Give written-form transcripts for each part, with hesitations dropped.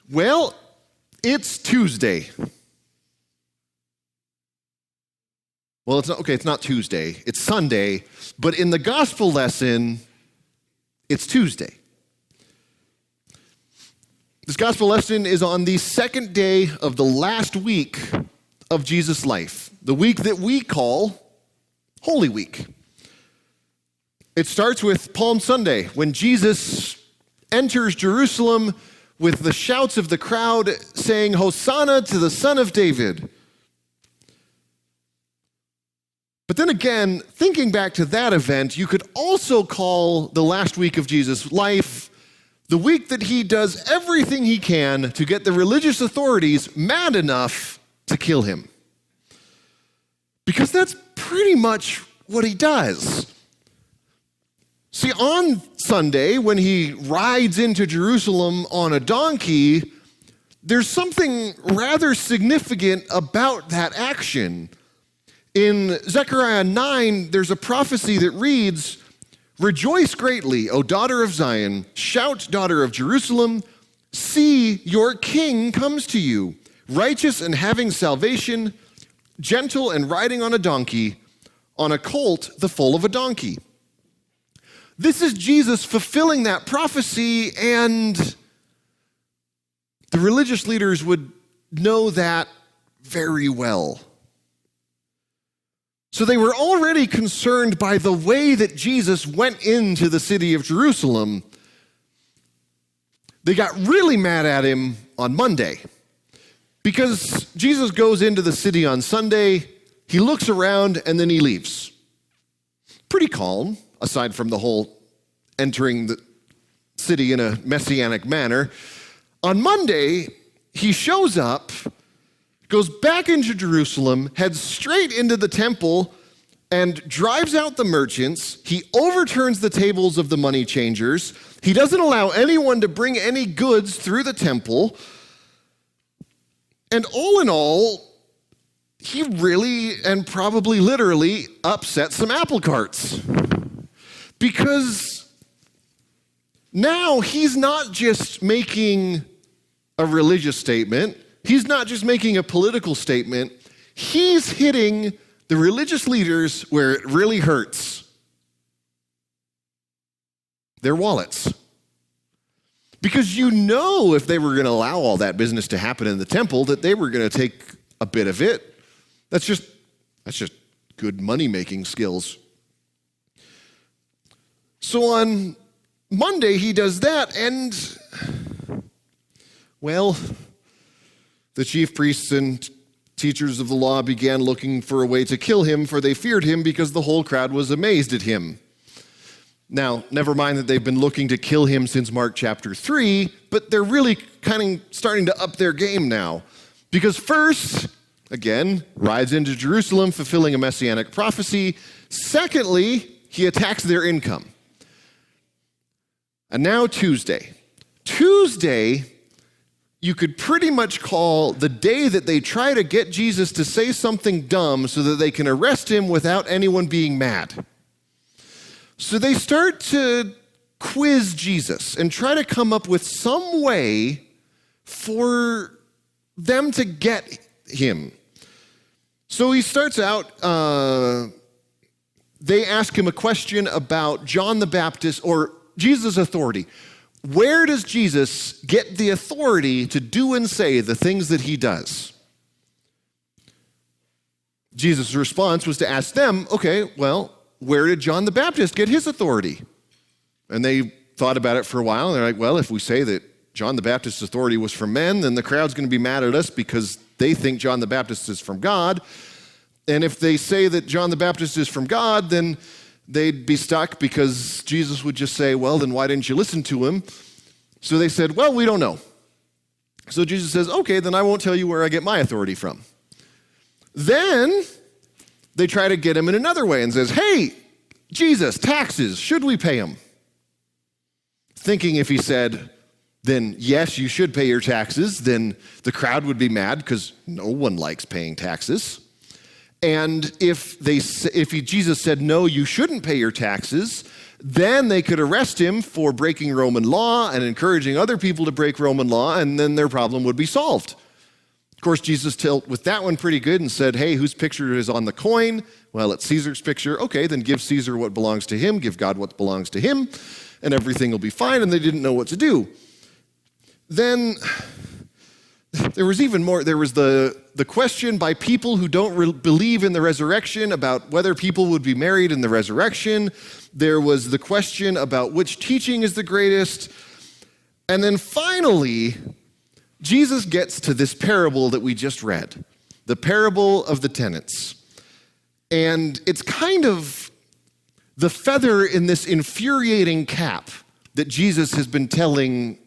Well, it's Tuesday. Well, it's not Tuesday. It's Sunday, but in the gospel lesson, it's Tuesday. This gospel lesson is on the second day of the last week of Jesus' life, the week that we call Holy Week. It starts with Palm Sunday, when Jesus enters Jerusalem with the shouts of the crowd saying, "Hosanna to the Son of David." But then again, thinking back to that event, you could also call the last week of Jesus' life the week that he does everything he can to get the religious authorities mad enough to kill him. Because that's pretty much what he does. See, on Sunday, when he rides into Jerusalem on a donkey, there's something rather significant about that action. In Zechariah 9, there's a prophecy that reads, "Rejoice greatly, O daughter of Zion. Shout, daughter of Jerusalem. See, your king comes to you, righteous and having salvation, gentle and riding on a donkey, on a colt, the foal of a donkey." This is Jesus fulfilling that prophecy, and the religious leaders would know that very well. So they were already concerned by the way that Jesus went into the city of Jerusalem. They got really mad at him on Monday because Jesus goes into the city on Sunday, he looks around, and then he leaves. Pretty calm, aside from the whole entering the city in a messianic manner. On Monday, he shows up, goes back into Jerusalem, heads straight into the temple, and drives out the merchants. He overturns the tables of the money changers. He doesn't allow anyone to bring any goods through the temple. And all in all, he really and probably literally upset some apple carts. Because now he's not just making a religious statement. He's not just making a political statement. He's hitting the religious leaders where it really hurts. Their wallets. Because you know if they were going to allow all that business to happen in the temple, that they were going to take a bit of it. That's just good money-making skills. So on Monday, he does that, and, well, the chief priests and teachers of the law began looking for a way to kill him, for they feared him because the whole crowd was amazed at him. Now, never mind that they've been looking to kill him since Mark chapter 3, but they're really kind of starting to up their game now. Because first, again, rides into Jerusalem, fulfilling a messianic prophecy. Secondly, he attacks their income. And now Tuesday. Tuesday, you could pretty much call the day that they try to get Jesus to say something dumb so that they can arrest him without anyone being mad. So they start to quiz Jesus and try to come up with some way for them to get him. So he starts out, they ask him a question about John the Baptist or Jesus' authority. Where does Jesus get the authority to do and say the things that he does? Jesus' response was to ask them, okay, well, where did John the Baptist get his authority? And they thought about it for a while, and they're like, well, if we say that John the Baptist's authority was from men, then the crowd's going to be mad at us because they think John the Baptist is from God. And if they say that John the Baptist is from God, then they'd be stuck because Jesus would just say, well, then why didn't you listen to him? So they said, well, we don't know. So Jesus says, okay, then I won't tell you where I get my authority from. Then they try to get him in another way and says, hey, Jesus, taxes, should we pay them? Thinking if he said, then yes, you should pay your taxes, then the crowd would be mad because no one likes paying taxes. And if Jesus said, no, you shouldn't pay your taxes, Then they could arrest him for breaking Roman law and encouraging other people to break Roman law, and then their problem would be solved. Of course, Jesus dealt with that one pretty good and said, hey, whose picture is on the coin? Well, it's Caesar's picture. Okay, then give Caesar what belongs to him, give God what belongs to him, and everything will be fine, and they didn't know what to do. Then there was even more. There was the question by people who don't believe in the resurrection about whether people would be married in the resurrection. There was the question about which teaching is the greatest. And then finally, Jesus gets to this parable that we just read, the parable of the tenants. And it's kind of the feather in this infuriating cap that Jesus has been telling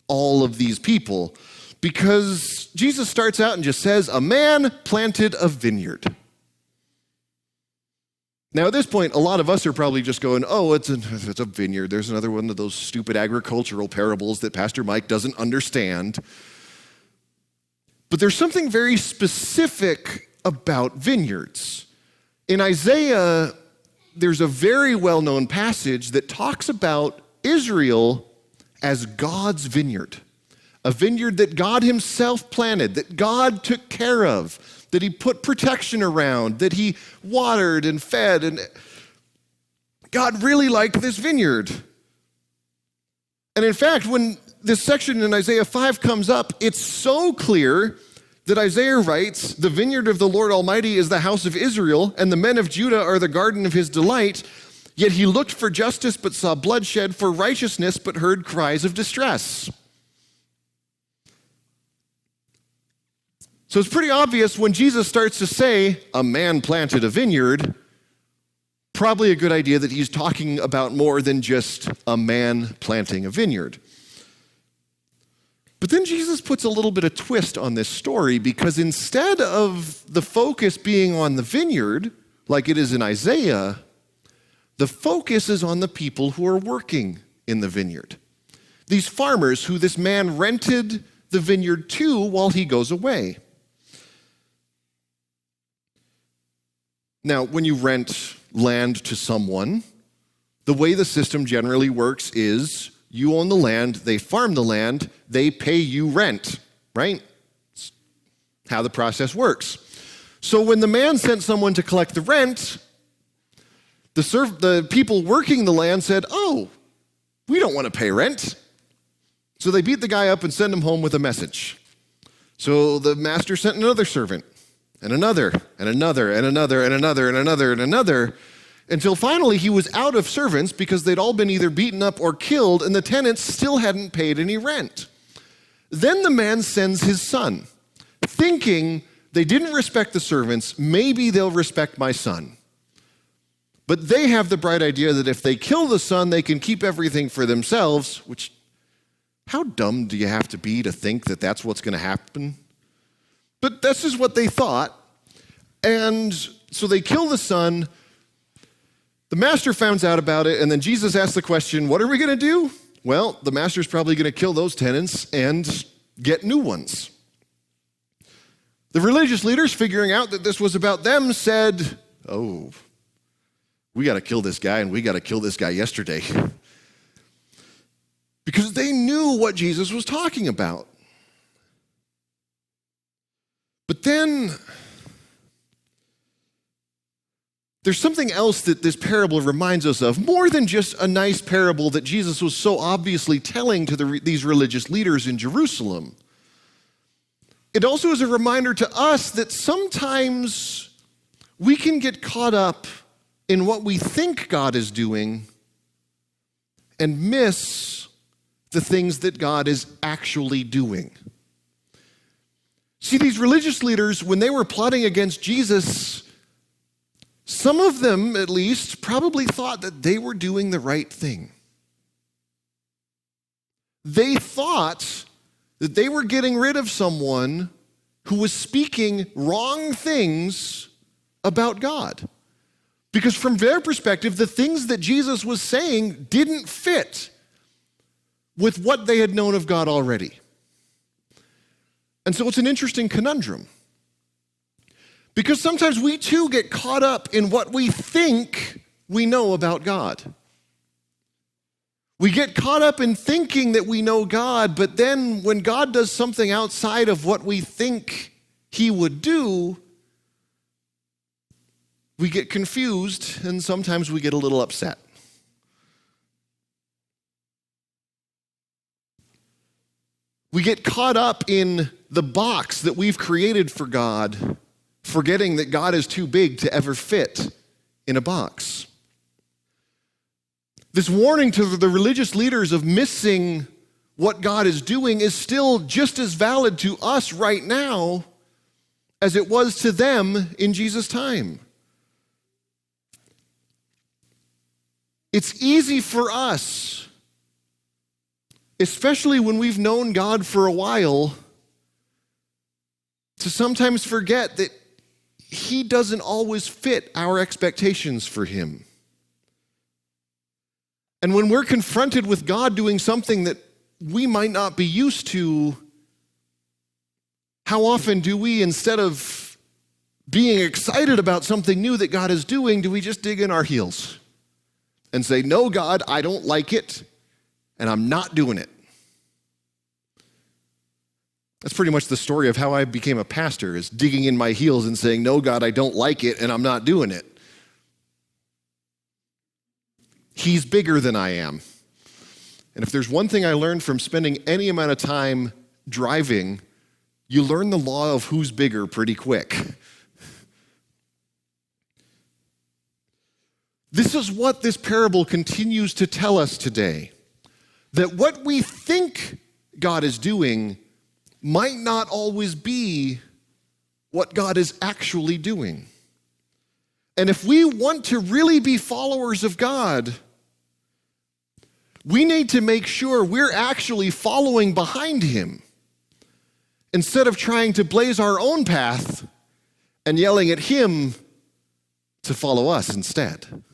all of these people, because Jesus starts out and just says, a man planted a vineyard. Now, at this point, a lot of us are probably just going, oh, it's a vineyard. There's another one of those stupid agricultural parables that Pastor Mike doesn't understand. But there's something very specific about vineyards. In Isaiah, there's a very well-known passage that talks about Israel as God's vineyard, a vineyard that God himself planted, that God took care of, that he put protection around, that he watered and fed, and God really liked this vineyard. And in fact, when this section in Isaiah 5 comes up, it's so clear that Isaiah writes, the vineyard of the Lord Almighty is the house of Israel, and the men of Judah are the garden of his delight. Yet he looked for justice but saw bloodshed, for righteousness but heard cries of distress. So it's pretty obvious when Jesus starts to say, a man planted a vineyard, probably a good idea that he's talking about more than just a man planting a vineyard. But then Jesus puts a little bit of twist on this story, because instead of the focus being on the vineyard, like it is in Isaiah, the focus is on the people who are working in the vineyard. These farmers who this man rented the vineyard to while he goes away. Now, when you rent land to someone, the way the system generally works is you own the land, they farm the land, they pay you rent, right? That's how the process works. So when the man sent someone to collect the rent, the people working the land said, oh, we don't want to pay rent. So they beat the guy up and sent him home with a message. So the master sent another servant, and another, and another, and another, and another, and another, and another, until finally he was out of servants because they'd all been either beaten up or killed, and the tenants still hadn't paid any rent. Then the man sends his son, thinking they didn't respect the servants, maybe they'll respect my son. But they have the bright idea that if they kill the son, they can keep everything for themselves, which, how dumb do you have to be to think that that's what's going to happen? But this is what they thought. And so they kill the son. The master finds out about it, and then Jesus asks the question, what are we going to do? Well, the master's probably going to kill those tenants and get new ones. The religious leaders, figuring out that this was about them, said, oh, we got to kill this guy, and we got to kill this guy yesterday. Because they knew what Jesus was talking about. But then there's something else that this parable reminds us of, more than just a nice parable that Jesus was so obviously telling to these religious leaders in Jerusalem. It also is a reminder to us that sometimes we can get caught up in what we think God is doing and miss the things that God is actually doing. See, these religious leaders, when they were plotting against Jesus, some of them, at least, probably thought that they were doing the right thing. They thought that they were getting rid of someone who was speaking wrong things about God. Because from their perspective, the things that Jesus was saying didn't fit with what they had known of God already. And so it's an interesting conundrum. Because sometimes we too get caught up in what we think we know about God. We get caught up in thinking that we know God, but then when God does something outside of what we think he would do, we get confused and sometimes we get a little upset. We get caught up in the box that we've created for God, forgetting that God is too big to ever fit in a box. This warning to the religious leaders of missing what God is doing is still just as valid to us right now as it was to them in Jesus' time. It's easy for us, especially when we've known God for a while, to sometimes forget that he doesn't always fit our expectations for him. And when we're confronted with God doing something that we might not be used to, how often do we, instead of being excited about something new that God is doing, do we just dig in our heels and say, no, God, I don't like it, and I'm not doing it? That's pretty much the story of how I became a pastor, is digging in my heels and saying, no, God, I don't like it, and I'm not doing it. He's bigger than I am. And if there's one thing I learned from spending any amount of time driving, you learn the law of who's bigger pretty quick. This is what this parable continues to tell us today, that what we think God is doing might not always be what God is actually doing. And if we want to really be followers of God, we need to make sure we're actually following behind him instead of trying to blaze our own path and yelling at him to follow us instead.